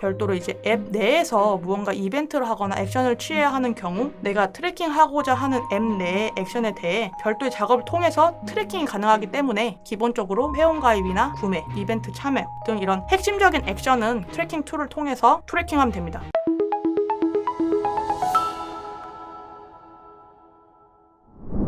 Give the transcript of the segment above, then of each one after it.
별도로 이제 앱 내에서 무언가 이벤트를 하거나 액션을 취해야 하는 경우 내가 트래킹하고자 하는 앱 내의 액션에 대해 별도의 작업을 통해서 트래킹이 가능하기 때문에 기본적으로 회원가입이나 구매, 이벤트 참여 등 이런 핵심적인 액션은 트래킹 툴을 통해서 트래킹하면 됩니다.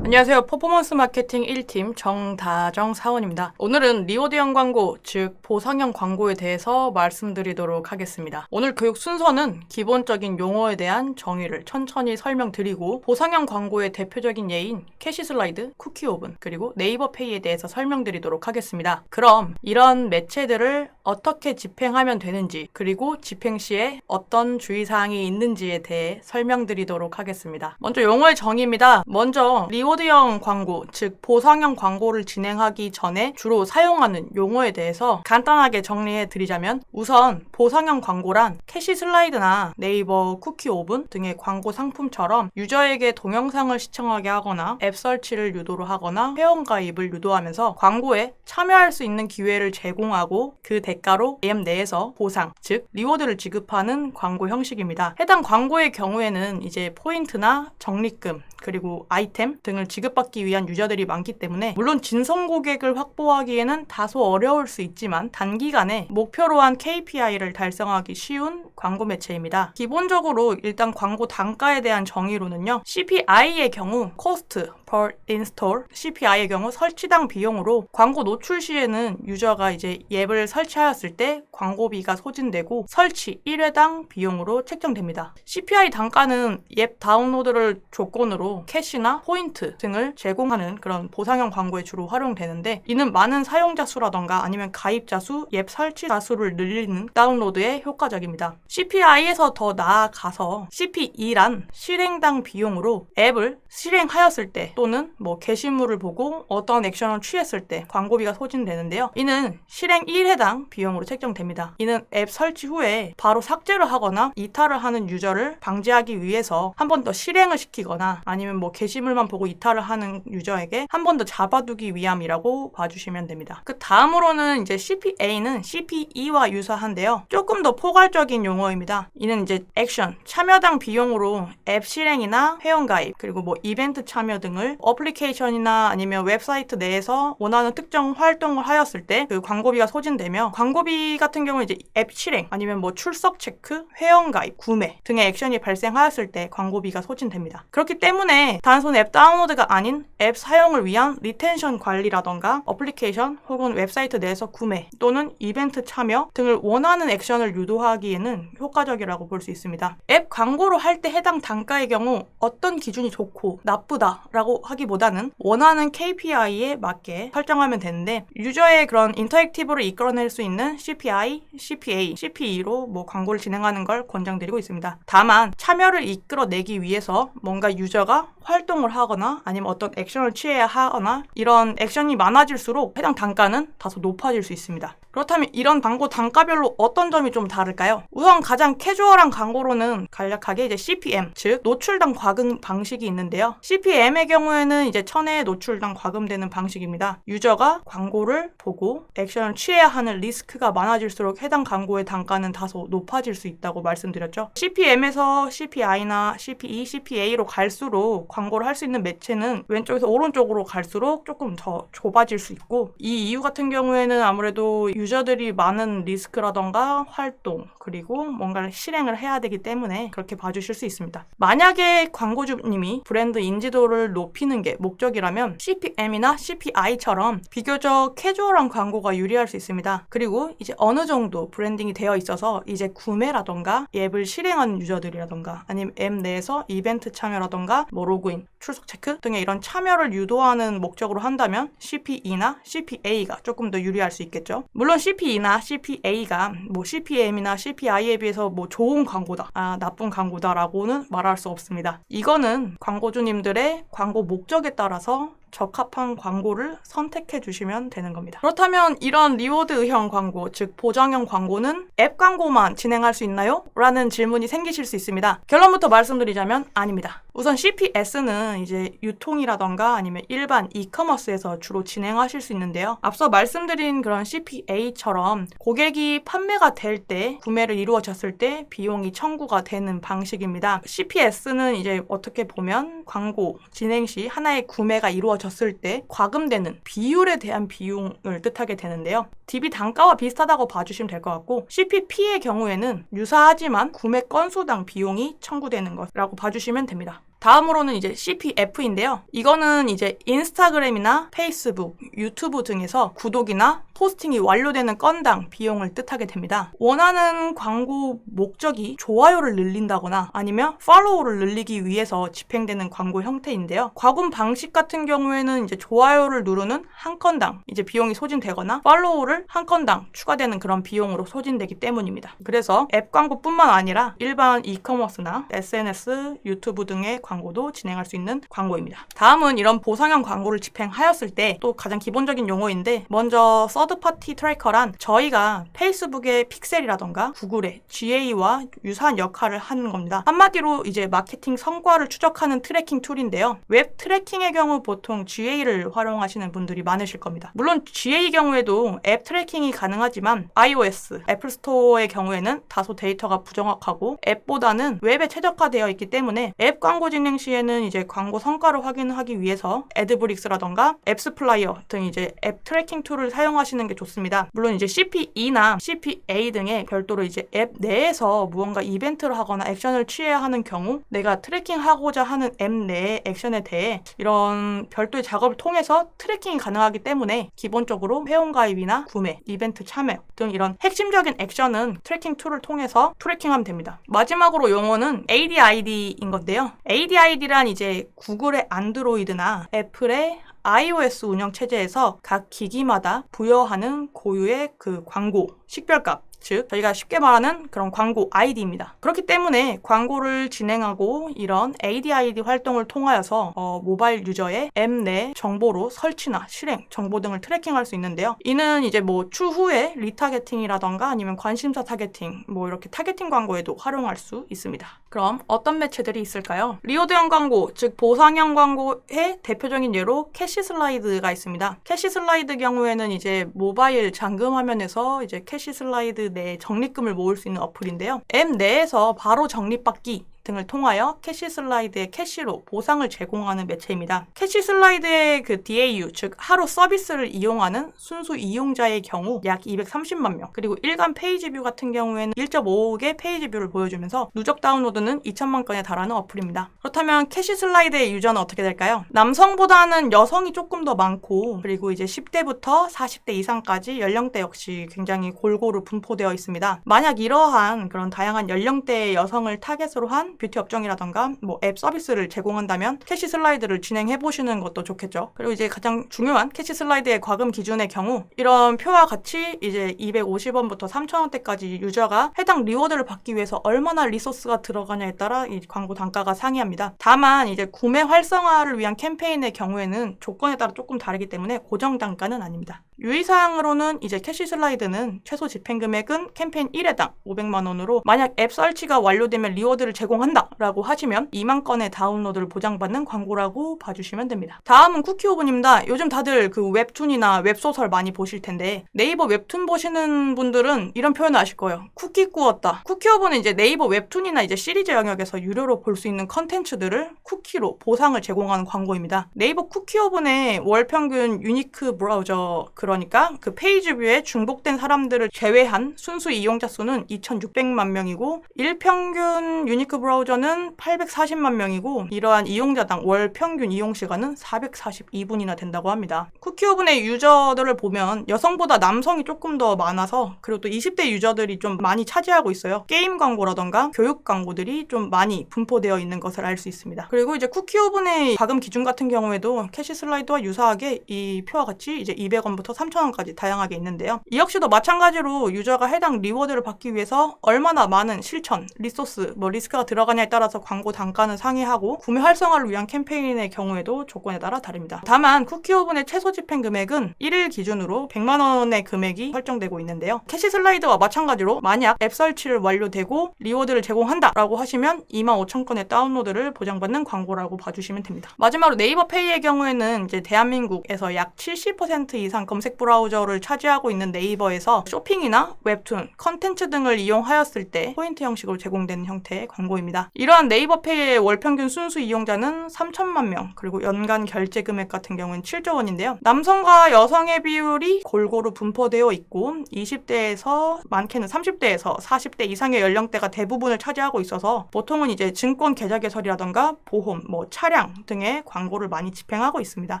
안녕하세요. 퍼포먼스 마케팅 1팀 정다정 사원입니다. 오늘은 리워드형 광고, 즉 보상형 광고에 대해서 말씀드리도록 하겠습니다. 오늘 교육 순서는 기본적인 용어에 대한 정의를 천천히 설명드리고 보상형 광고의 대표적인 예인 캐시 슬라이드, 쿠키 오븐, 그리고 네이버 페이에 대해서 설명드리도록 하겠습니다. 그럼 이런 매체들을 어떻게 집행하면 되는지, 그리고 집행 시에 어떤 주의사항이 있는지에 대해 설명드리도록 하겠습니다. 먼저 용어의 정의입니다. 먼저 리워드형 광고, 즉 보상형 광고를 진행하기 전에 주로 사용하는 용어에 대해서 간단하게 정리해 드리자면, 우선 보상형 광고란 캐시 슬라이드나 네이버 쿠키 오븐 등의 광고 상품처럼 유저에게 동영상을 시청하게 하거나 앱 설치를 유도를 하거나 회원가입을 유도하면서 광고에 참여할 수 있는 기회를 제공하고 그 대가로 앱 내에서 보상, 즉 리워드를 지급하는 광고 형식입니다. 해당 광고의 경우에는 이제 포인트나 적립금, 그리고 아이템 등을 지급받기 위한 유저들이 많기 때문에 물론 진성 고객을 확보하기에는 다소 어려울 수 있지만 단기간에 목표로 한 KPI를 달성하기 쉬운 광고 매체입니다. 기본적으로 일단 광고 단가에 대한 정의로는요, CPI의 경우 cost per install, CPI의 경우 설치당 비용으로 광고 노출 시에는 유저가 이제 앱을 설치하였을 때 광고비가 소진되고 설치 1회당 비용으로 책정됩니다. CPI 단가는 앱 다운로드를 조건으로 캐시나 포인트 등을 제공하는 그런 보상형 광고에 주로 활용되는데, 이는 많은 사용자 수라던가 아니면 가입자 수, 앱 설치자 수를 늘리는 다운로드에 효과적입니다. CPI에서 더 나아가서 CPE란 실행당 비용으로 앱을 실행하였을 때 또는 게시물을 보고 어떤 액션을 취했을 때 광고비가 소진되는데요. 이는 실행 1회당 비용으로 책정됩니다. 이는 앱 설치 후에 바로 삭제를 하거나 이탈을 하는 유저를 방지하기 위해서 한 번 더 실행을 시키거나 아니면 게시물만 보고 이탈을 하는 유저에게 한 번 더 잡아두기 위함이라고 봐주시면 됩니다. 그 다음으로는 이제 CPA는 CPE와 유사한데요. 조금 더 포괄적인 용어입니다. 이는 이제 액션, 참여당 비용으로 앱 실행이나 회원가입, 그리고 이벤트 참여 등을 어플리케이션이나 아니면 웹사이트 내에서 원하는 특정 활동을 하였을 때 그 광고비가 소진되며, 광고비 같은 경우는 이제 앱 실행, 아니면 출석 체크, 회원가입, 구매 등의 액션이 발생하였을 때 광고비가 소진됩니다. 그렇기 때문에 단순 앱 다운로드가 아닌 앱 사용을 위한 리텐션 관리라던가 어플리케이션 혹은 웹사이트 내에서 구매 또는 이벤트 참여 등을 원하는 액션을 유도하기에는 효과적이라고 볼 수 있습니다. 앱 광고로 할 때 해당 단가의 경우 어떤 기준이 좋고 나쁘다라고 하기보다는 원하는 KPI에 맞게 설정하면 되는데, 유저의 그런 인터랙티브를 이끌어낼 수 있는 CPI, CPA, CPE로 광고를 진행하는 걸 권장드리고 있습니다. 다만 참여를 이끌어내기 위해서 뭔가 유저가 활동을 하거나 아니면 어떤 액션을 취해야 하거나 이런 액션이 많아질수록 해당 단가는 다소 높아질 수 있습니다. 그렇다면 이런 광고 단가별로 어떤 점이 좀 다를까요? 우선 가장 캐주얼한 광고로는 간략하게 이제 CPM, 즉 노출당 과금 방식이 있는데요. CPM의 경우에는 이제 1000회 노출당 과금되는 방식입니다. 유저가 광고를 보고 액션을 취해야 하는 리스크가 많아질수록 해당 광고의 단가는 다소 높아질 수 있다고 말씀드렸죠. CPM에서 CPI나 CPE, CPA로 갈수록 광고를 할 수 있는 매체는 왼쪽에서 오른쪽으로 갈수록 조금 더 좁아질 수 있고, 이 이유 같은 경우에는 아무래도 유저들이 많은 리스크라던가 활동, 그리고 뭔가를 실행을 해야 되기 때문에 그렇게 봐주실 수 있습니다. 만약에 광고주님이 브랜드 인지도를 높이는 게 목적이라면 CPM이나 CPI처럼 비교적 캐주얼한 광고가 유리할 수 있습니다. 그리고 이제 어느 정도 브랜딩이 되어 있어서 이제 구매라던가 앱을 실행하는 유저들이라던가 아니면 앱 내에서 이벤트 참여라던가 로그인, 출석 체크 등의 이런 참여를 유도하는 목적으로 한다면 CPE나 CPA가 조금 더 유리할 수 있겠죠. 물론 CPE나 CPA가 CPM이나 CPI에 비해서 좋은 광고다, 나쁜 광고다라고는 말할 수 없습니다. 이거는 광고주님들의 광고 목적에 따라서 적합한 광고를 선택해 주시면 되는 겁니다. 그렇다면 이런 리워드형 광고, 즉 보장형 광고는 앱 광고만 진행할 수 있나요? 라는 질문이 생기실 수 있습니다. 결론부터 말씀드리자면 아닙니다. 우선 CPS는 이제 유통이라던가 아니면 일반 이커머스에서 주로 진행하실 수 있는데요. 앞서 말씀드린 그런 CPA처럼 고객이 판매가 될 때 구매를 이루어졌을 때 비용이 청구가 되는 방식입니다. CPS는 이제 어떻게 보면 광고 진행 시 하나의 구매가 이루어졌을 때 과금되는 비율에 대한 비용을 뜻하게 되는데요. DB 단가와 비슷하다고 봐주시면 될 것 같고, CPP의 경우에는 유사하지만 구매 건수당 비용이 청구되는 것이라고 봐주시면 됩니다. 다음으로는 이제 CPF인데요. 이거는 이제 인스타그램이나 페이스북, 유튜브 등에서 구독이나 포스팅이 완료되는 건당 비용을 뜻하게 됩니다. 원하는 광고 목적이 좋아요를 늘린다거나 아니면 팔로우를 늘리기 위해서 집행되는 광고 형태인데요. 과금 방식 같은 경우에는 이제 좋아요를 누르는 한 건당 이제 비용이 소진되거나 팔로우를 한 건당 추가되는 그런 비용으로 소진되기 때문입니다. 그래서 앱 광고뿐만 아니라 일반 이커머스나 SNS, 유튜브 등의 광고도 진행할 수 있는 광고입니다. 다음은 이런 보상형 광고를 집행하였을 때 또 가장 기본적인 용어인데, 먼저 서드파티 트래커란 저희가 페이스북의 픽셀이라던가 구글의 GA와 유사한 역할을 하는 겁니다. 한마디로 이제 마케팅 성과를 추적하는 트래킹 툴인데요. 웹 트래킹의 경우 보통 GA를 활용하시는 분들이 많으실 겁니다. 물론 GA 경우에도 앱 트래킹이 가능하지만 iOS, 애플 스토어의 경우에는 다소 데이터가 부정확하고 앱보다는 웹에 최적화되어 있기 때문에 앱 광고 진행 시에는 이제 광고 성과를 확인하기 위해서 애드브릭스라던가 앱스플라이어 등 이제 앱 트래킹 툴을 사용하시는 게 좋습니다. 물론 이제 CPE나 CPA 등의 별도로 이제 앱 내에서 무언가 이벤트를 하거나 액션을 취해야 하는 경우 내가 트래킹하고자 하는 앱 내의 액션에 대해 이런 별도의 작업을 통해서 트래킹이 가능하기 때문에 기본적으로 회원가입이나 구매, 이벤트 참여 등 이런 핵심적인 액션은 트래킹 툴을 통해서 트래킹하면 됩니다. 마지막으로 용어는 ADID인 건데요. ADID란 이제 구글의 안드로이드나 애플의 iOS 운영체제에서 각 기기마다 부여하는 고유의 그 광고 식별값, 즉 저희가 쉽게 말하는 그런 광고 아이디입니다. 그렇기 때문에 광고를 진행하고 이런 ADID 활동을 통하여서 모바일 유저의 앱 내 정보로 설치나 실행, 정보 등을 트래킹할 수 있는데요. 이는 이제 뭐 추후에 리타겟팅이라던가 아니면 관심사 타겟팅, 뭐 이렇게 타겟팅 광고에도 활용할 수 있습니다. 그럼 어떤 매체들이 있을까요? 리워드형 광고, 즉 보상형 광고의 대표적인 예로 캐시 슬라이드가 있습니다. 캐시 슬라이드 경우에는 이제 모바일 잠금 화면에서 이제 캐시 슬라이드 내 적립금을 모을 수 있는 어플인데요. 앱 내에서 바로 적립받기 등을 통하여 캐시 슬라이드의 캐시로 보상을 제공하는 매체입니다. 캐시 슬라이드의 그 DAU, 즉 하루 서비스를 이용하는 순수 이용자의 경우 약 230만 명, 그리고 일간 페이지 뷰 같은 경우에는 1.5개 페이지 뷰를 보여주면서 누적 다운로드는 2천만 건에 달하는 어플입니다. 그렇다면 캐시 슬라이드의 유저는 어떻게 될까요? 남성보다는 여성이 조금 더 많고, 그리고 이제 10대부터 40대 이상까지 연령대 역시 굉장히 골고루 분포되어 있습니다. 만약 이러한 그런 다양한 연령대의 여성을 타겟으로 한 뷰티 업종이라던가 뭐 앱 서비스를 제공한다면 캐시 슬라이드를 진행해 보시는 것도 좋겠죠. 그리고 이제 가장 중요한 캐시 슬라이드의 과금 기준의 경우 이런 표와 같이 이제 250원부터 3,000원대까지 유저가 해당 리워드를 받기 위해서 얼마나 리소스가 들어가냐에 따라 이 광고 단가가 상이합니다. 다만 이제 구매 활성화를 위한 캠페인의 경우에는 조건에 따라 조금 다르기 때문에 고정 단가는 아닙니다. 유의사항으로는 이제 캐시 슬라이드는 최소 집행 금액은 캠페인 1회당 500만 원으로 만약 앱 설치가 완료되면 리워드를 제공한다 라고 하시면 2만 건의 다운로드를 보장받는 광고라고 봐주시면 됩니다. 다음은 쿠키 오븐입니다. 요즘 다들 그 웹툰이나 웹소설 많이 보실 텐데 네이버 웹툰 보시는 분들은 이런 표현을 아실 거예요. 쿠키 구웠다. 쿠키 오븐은 이제 네이버 웹툰이나 이제 시리즈 영역에서 유료로 볼 수 있는 컨텐츠들을 쿠키로 보상을 제공하는 광고입니다. 네이버 쿠키 오븐의 월 평균 유니크 브라우저, 그러니까 그 페이지 뷰에 중복된 사람들을 제외한 순수 이용자 수는 2,600만 명이고 일평균 유니크 브라우저는 840만 명이고 이러한 이용자당 월 평균 이용 시간은 442분이나 된다고 합니다. 쿠키 오븐의 유저들을 보면 여성보다 남성이 조금 더 많아서, 그리고 또 20대 유저들이 좀 많이 차지하고 있어요. 게임 광고라던가 교육 광고들이 좀 많이 분포되어 있는 것을 알 수 있습니다. 그리고 이제 쿠키 오븐의 과금 기준 같은 경우에도 캐시 슬라이드와 유사하게 이 표와 같이 이제 200원부터 3,000원까지 다양하게 있는데요. 이 역시도 마찬가지로 유저가 해당 리워드를 받기 위해서 얼마나 많은 실천, 리소스, 리스크가 들어가냐에 따라서 광고 단가는 상이하고 구매 활성화를 위한 캠페인의 경우에도 조건에 따라 다릅니다. 다만 쿠키오븐의 최소 집행 금액은 1일 기준으로 100만 원의 금액이 설정되고 있는데요. 캐시 슬라이드와 마찬가지로 만약 앱 설치를 완료되고 리워드를 제공한다 라고 하시면 25,000건의 다운로드를 보장받는 광고라고 봐주시면 됩니다. 마지막으로 네이버 페이의 경우에는 이제 대한민국에서 약 70% 이상 검색 브라우저를 차지하고 있는 네이버에서 쇼핑이나 웹툰, 컨텐츠 등을 이용하였을 때 포인트 형식으로 제공되는 형태의 광고입니다. 이러한 네이버 페이의 월 평균 순수 이용자는 3천만 명, 그리고 연간 결제 금액 같은 경우는 7조 원인데요. 남성과 여성의 비율이 골고루 분포되어 있고 20대에서 많게는 30대에서 40대 이상의 연령대가 대부분을 차지하고 있어서 보통은 이제 증권 계좌 개설이라던가 보험, 차량 등의 광고를 많이 집행하고 있습니다.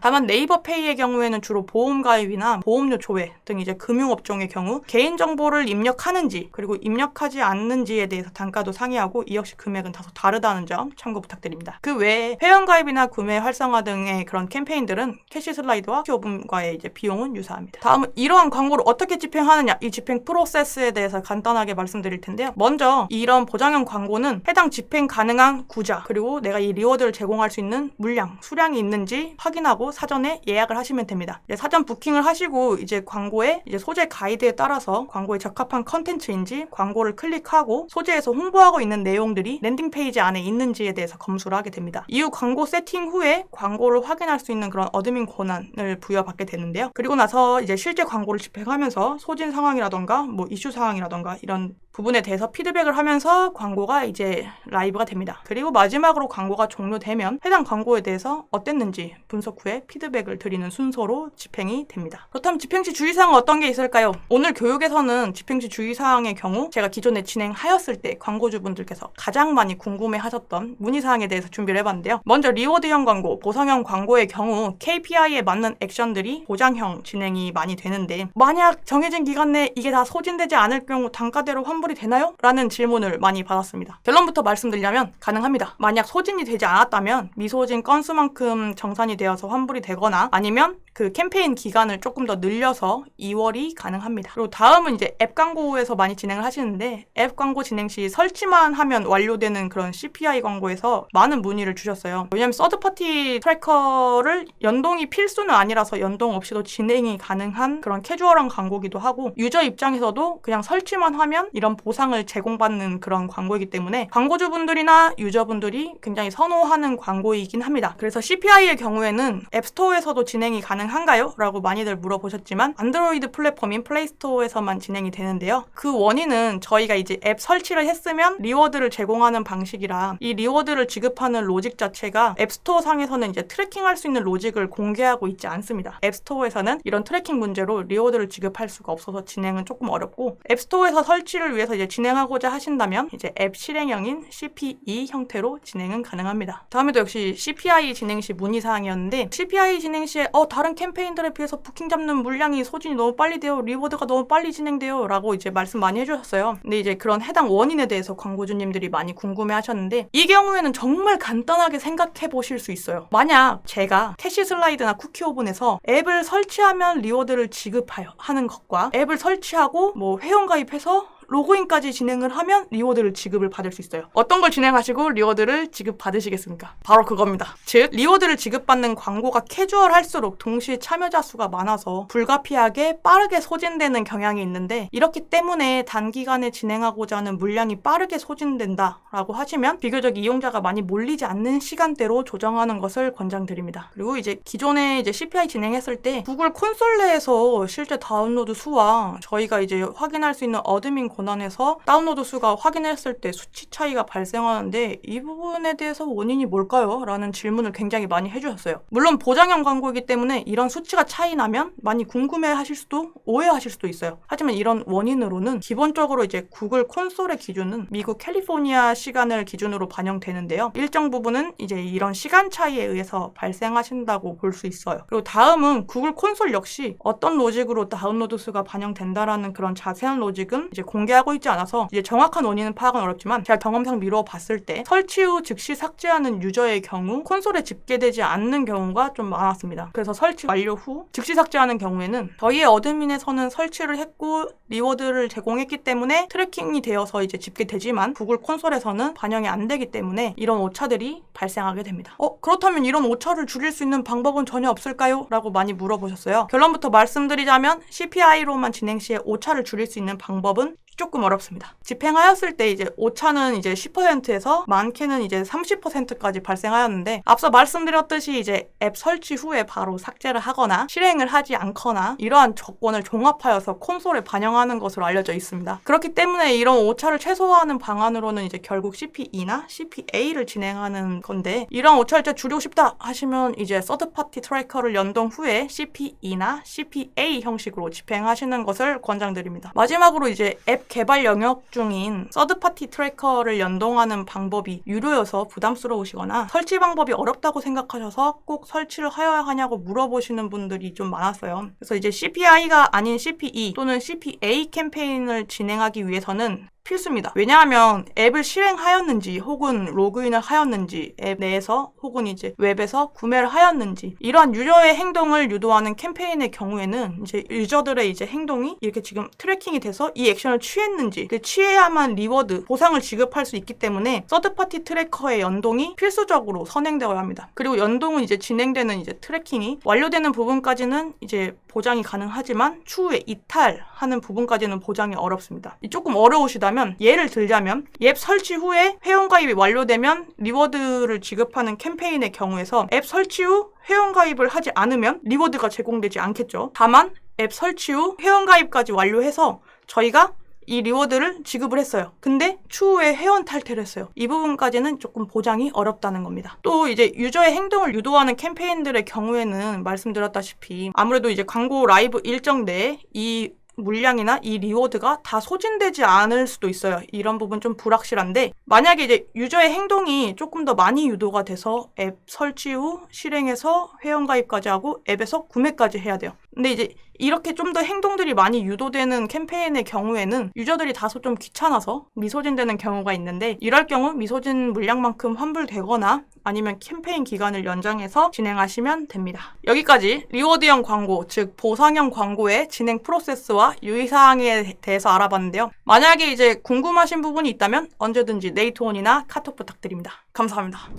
다만 네이버 페이의 경우에는 주로 보험 가입이나 보험료 조회 등 이제 금융업종의 경우 개인정보를 입력하는지 그리고 입력하지 않는지에 대해서 단가도 상이하고 이 역시 금액은 다소 다르다는 점 참고 부탁드립니다. 그 외에 회원가입이나 구매 활성화 등의 그런 캠페인들은 캐시 슬라이드와 쿠키오븐과의 이제 비용은 유사합니다. 다음은 이러한 광고를 어떻게 집행하느냐, 이 집행 프로세스에 대해서 간단하게 말씀드릴 텐데요. 먼저 이런 보장형 광고는 해당 집행 가능한 구자 그리고 내가 이 리워드를 제공할 수 있는 물량, 수량이 있는지 확인하고 사전에 예약을 하시면 됩니다. 사전 부킹을 하시고 이제 광고의 이제 소재 가이드에 따라서 광고에 적합한 컨텐츠인지 광고를 클릭하고 소재에서 홍보하고 있는 내용들이 랜딩 페이지 안에 있는지에 대해서 검수를 하게 됩니다. 이후 광고 세팅 후에 광고를 확인할 수 있는 그런 어드민 권한을 부여받게 되는데요. 그리고 나서 이제 실제 광고를 집행하면서 소진 상황이라던가 이슈 상황이라던가 이런 부분에 대해서 피드백을 하면서 광고가 이제 라이브가 됩니다. 그리고 마지막으로 광고가 종료되면 해당 광고에 대해서 어땠는지 분석 후에 피드백을 드리는 순서로 집행이 됩니다. 그렇다면 집행 시 주의사항은 어떤 게 있을까요? 오늘 교육에서는 집행 시 주의사항의 경우 제가 기존에 진행하였을 때 광고주분들께서 가장 많이 궁금해하셨던 문의사항에 대해서 준비를 해봤는데요. 먼저 리워드형 광고, 보상형 광고의 경우 KPI에 맞는 액션들이 보장형 진행이 많이 되는데 만약 정해진 기간 내에 이게 다 소진되지 않을 경우 단가대로 환불이 되나요? 라는 질문을 많이 받았습니다. 결론부터 말씀드리자면 가능합니다. 만약 소진이 되지 않았다면 미소진 건수만큼 정산이 되어서 환불이 되거나 아니면 그 캠페인 기간을 조금 더 늘려서 2월이 가능합니다. 그리고 다음은 이제 앱 광고에서 많이 진행을 하시는데 앱 광고 진행 시 설치만 하면 완료되는 그런 CPI 광고에서 많은 문의를 주셨어요. 왜냐면 서드파티 트래커를 연동이 필수는 아니라서 연동 없이도 진행이 가능한 그런 캐주얼한 광고기도 하고 유저 입장에서도 그냥 설치만 하면 이런 보상을 제공받는 그런 광고이기 때문에 광고주분들이나 유저분들이 굉장히 선호하는 광고이긴 합니다. 그래서 CPI의 경우에는 앱스토어에서도 진행이 가능한가요? 라고 많이들 물어보셨지만 안드로이드 플랫폼인 플레이스토어에서만 진행이 되는데요. 그 원인은 저희가 이제 앱 설치를 했으면 리워드를 제공하는 방식이라 이 리워드를 지급하는 로직 자체가 앱스토어 상에서는 이제 트래킹할 수 있는 로직을 공개하고 있지 않습니다. 앱스토어에서는 이런 트래킹 문제로 리워드를 지급할 수가 없어서 진행은 조금 어렵고 앱스토어에서 설치를 위해서 이제 진행하고자 하신다면 이제 앱 실행형인 CPE 형태로 진행은 가능합니다. 다음에도 역시 CPI 진행 시 문의사항이었는데 CPI 진행 시에 다른 캠페인들에 비해서 부킹 잡는 물량이 소진이 너무 빨리 돼요. 리워드가 너무 빨리 진행돼요. 라고 이제 말씀 많이 해주셨어요. 근데 이제 그런 해당 원인에 대해서 광고주님들이 많이 궁금해 하셨는데 이 경우에는 정말 간단하게 생각해 보실 수 있어요. 만약 제가 캐시 슬라이드나 쿠키오븐에서 앱을 설치하면 리워드를 지급하여 하는 것과 앱을 설치하고 회원 가입해서 로그인까지 진행을 하면 리워드를 지급을 받을 수 있어요. 어떤 걸 진행하시고 리워드를 지급받으시겠습니까? 바로 그겁니다. 즉 리워드를 지급받는 광고가 캐주얼할수록 동시에 참여자 수가 많아서 불가피하게 빠르게 소진되는 경향이 있는데 이렇기 때문에 단기간에 진행하고자 하는 물량이 빠르게 소진된다라고 하시면 비교적 이용자가 많이 몰리지 않는 시간대로 조정하는 것을 권장드립니다. 그리고 이제 기존에 이제 CPI 진행했을 때 구글 콘솔 내에서 실제 다운로드 수와 저희가 이제 확인할 수 있는 어드민 권한에서 다운로드 수가 확인했을 때 수치 차이가 발생하는데 이 부분에 대해서 원인이 뭘까요? 라는 질문을 굉장히 많이 해주셨어요. 물론 보장형 광고이기 때문에 이런 수치가 차이 나면 많이 궁금해하실 수도 오해하실 수도 있어요. 하지만 이런 원인으로는 기본적으로 이제 구글 콘솔의 기준은 미국 캘리포니아 시간을 기준으로 반영되는데요. 일정 부분은 이제 이런 시간 차이에 의해서 발생하신다고 볼 수 있어요. 그리고 다음은 구글 콘솔 역시 어떤 로직으로 다운로드 수가 반영된다라는 그런 자세한 로직은 이제 공개하고 있지 않아서 이제 정확한 원인은 파악은 어렵지만 제가 경험상 미루어 봤을 때 설치 후 즉시 삭제하는 유저의 경우 콘솔에 집계되지 않는 경우가 좀 많았습니다. 그래서 설치 완료 후 즉시 삭제하는 경우에는 저희의 어드민에서는 설치를 했고 리워드를 제공했기 때문에 트래킹이 되어서 이제 집계되지만 구글 콘솔에서는 반영이 안 되기 때문에 이런 오차들이 발생하게 됩니다. 그렇다면 이런 오차를 줄일 수 있는 방법은 전혀 없을까요? 라고 많이 물어보셨어요. 결론부터 말씀드리자면 CPI로만 진행 시에 오차를 줄일 수 있는 방법은 조금 어렵습니다. 집행하였을 때 이제 오차는 이제 10%에서 많게는 이제 30%까지 발생하였는데 앞서 말씀드렸듯이 이제 앱 설치 후에 바로 삭제를 하거나 실행을 하지 않거나 이러한 조건을 종합하여서 콘솔에 반영하는 것으로 알려져 있습니다. 그렇기 때문에 이런 오차를 최소화하는 방안으로는 이제 결국 CPE나 CPA를 진행하는 건데 이런 오차를 줄이고 싶다 하시면 이제 서드파티 트래커를 연동 후에 CPE나 CPA 형식으로 집행하시는 것을 권장드립니다. 마지막으로 이제 앱 개발 영역 중인 서드파티 트래커를 연동하는 방법이 유료여서 부담스러우시거나 설치 방법이 어렵다고 생각하셔서 꼭 설치를 하여야 하냐고 물어보시는 분들이 좀 많았어요. 그래서 이제 CPI가 아닌 CPE 또는 CPA 캠페인을 진행하기 위해서는 필수입니다. 왜냐하면 앱을 실행하였는지 혹은 로그인을 하였는지 앱 내에서 혹은 이제 웹에서 구매를 하였는지 이러한 유저의 행동을 유도하는 캠페인의 경우에는 이제 유저들의 이제 행동이 이렇게 지금 트래킹이 돼서 이 액션을 취했는지 취해야만 리워드 보상을 지급할 수 있기 때문에 서드파티 트래커의 연동이 필수적으로 선행되어야 합니다. 그리고 연동은 이제 진행되는 이제 트래킹이 완료되는 부분까지는 이제 보장이 가능하지만 추후에 이탈하는 부분까지는 보장이 어렵습니다. 조금 어려우시다면 예를 들자면 앱 설치 후에 회원가입이 완료되면 리워드를 지급하는 캠페인의 경우에서 앱 설치 후 회원가입을 하지 않으면 리워드가 제공되지 않겠죠. 다만 앱 설치 후 회원가입까지 완료해서 저희가 이 리워드를 지급을 했어요. 근데 추후에 회원 탈퇴를 했어요. 이 부분까지는 조금 보장이 어렵다는 겁니다. 또 이제 유저의 행동을 유도하는 캠페인들의 경우에는 말씀드렸다시피 아무래도 이제 광고 라이브 일정 내에 이 물량이나 이 리워드가 다 소진되지 않을 수도 있어요. 이런 부분 좀 불확실한데 만약에 이제 유저의 행동이 조금 더 많이 유도가 돼서 앱 설치 후 실행해서 회원가입까지 하고 앱에서 구매까지 해야 돼요. 근데 이제 이렇게 좀 더 행동들이 많이 유도되는 캠페인의 경우에는 유저들이 다소 좀 귀찮아서 미소진되는 경우가 있는데 이럴 경우 미소진 물량만큼 환불되거나 아니면 캠페인 기간을 연장해서 진행하시면 됩니다. 여기까지 리워드형 광고, 즉 보상형 광고의 진행 프로세스와 유의사항에 대해서 알아봤는데요. 만약에 이제 궁금하신 부분이 있다면 언제든지 네이트온이나 카톡 부탁드립니다. 감사합니다.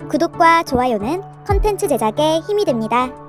구독과 좋아요는 컨텐츠 제작에 힘이 됩니다.